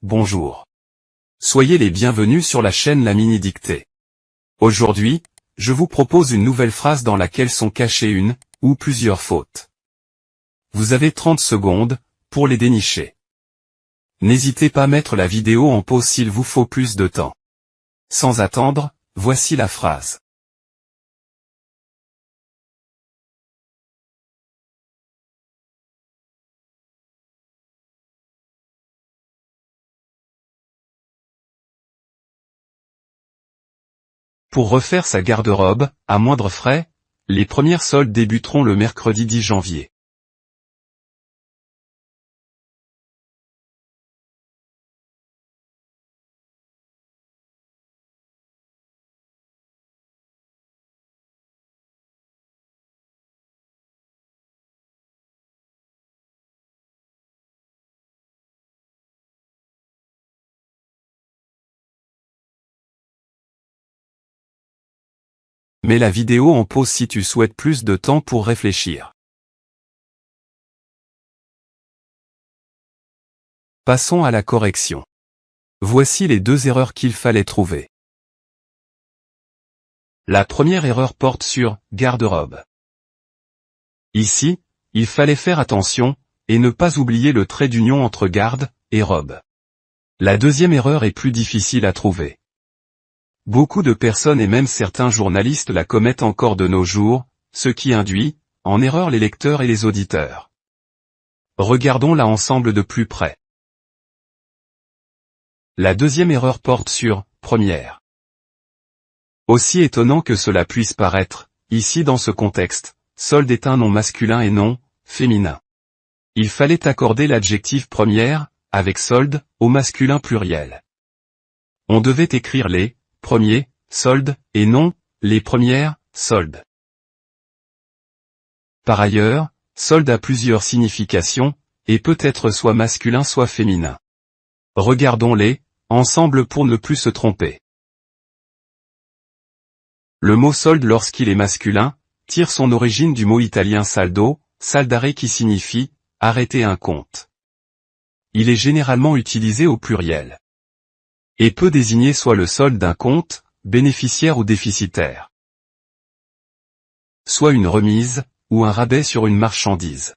bonjour. Soyez les bienvenus sur la chaîne La Mini Dictée. Aujourd'hui, je vous propose une nouvelle phrase dans laquelle sont cachées une ou plusieurs fautes. Vous avez 30 secondes pour les dénicher. N'hésitez pas à mettre la vidéo en pause s'il vous faut plus de temps. Sans attendre, voici la phrase. Pour refaire sa garde-robe, à moindre frais, les premières soldes débuteront le mercredi 10 janvier. Mets la vidéo en pause si tu souhaites plus de temps pour réfléchir. Passons à la correction. Voici les deux erreurs qu'il fallait trouver. La première erreur porte sur « garde-robe ». Ici, il fallait faire attention, et ne pas oublier le trait d'union entre garde et robe. La deuxième erreur est plus difficile à trouver. Beaucoup de personnes et même certains journalistes la commettent encore de nos jours, ce qui induit en erreur les lecteurs et les auditeurs. Regardons-la ensemble de plus près. La deuxième erreur porte sur « première ». Aussi étonnant que cela puisse paraître, ici dans ce contexte, solde est un nom masculin et non féminin. Il fallait accorder l'adjectif première, avec solde, au masculin pluriel. On devait écrire les premiers soldes et non les premières soldes. Par ailleurs, solde a plusieurs significations, et peut être soit masculin soit féminin. Regardons-les ensemble pour ne plus se tromper. Le mot solde lorsqu'il est masculin, tire son origine du mot italien saldo, saldare qui signifie « arrêter un compte ». Il est généralement utilisé au pluriel. Et peut désigner soit le solde d'un compte, bénéficiaire ou déficitaire, soit une remise, ou un rabais sur une marchandise.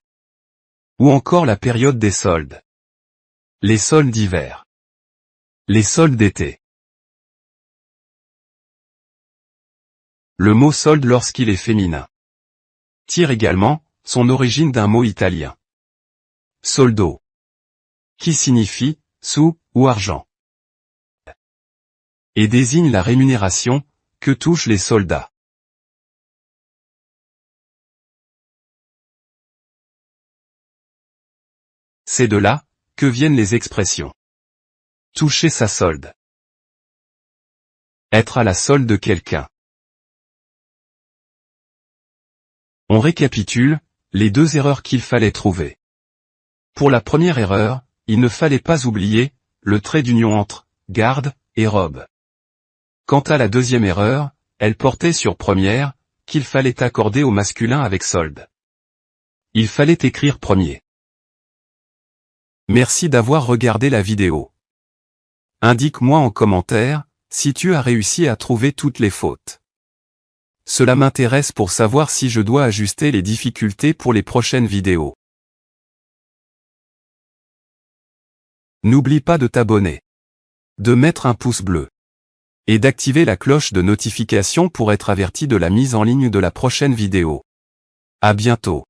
Ou encore la période des soldes. Les soldes d'hiver. Les soldes d'été. Le mot solde lorsqu'il est féminin tire également son origine d'un mot italien. Soldo. Qui signifie sous ou argent. Et désigne la rémunération que touchent les soldats. C'est de là que viennent les expressions. Toucher sa solde. Être à la solde de quelqu'un. On récapitule les deux erreurs qu'il fallait trouver. Pour la première erreur, il ne fallait pas oublier le trait d'union entre garde et robe. Quant à la deuxième erreur, elle portait sur première, qu'il fallait accorder au masculin avec solde. Il fallait écrire premier. Merci d'avoir regardé la vidéo. Indique-moi en commentaire si tu as réussi à trouver toutes les fautes. Cela m'intéresse pour savoir si je dois ajuster les difficultés pour les prochaines vidéos. N'oublie pas de t'abonner, de mettre un pouce bleu et d'activer la cloche de notification pour être averti de la mise en ligne de la prochaine vidéo. À bientôt.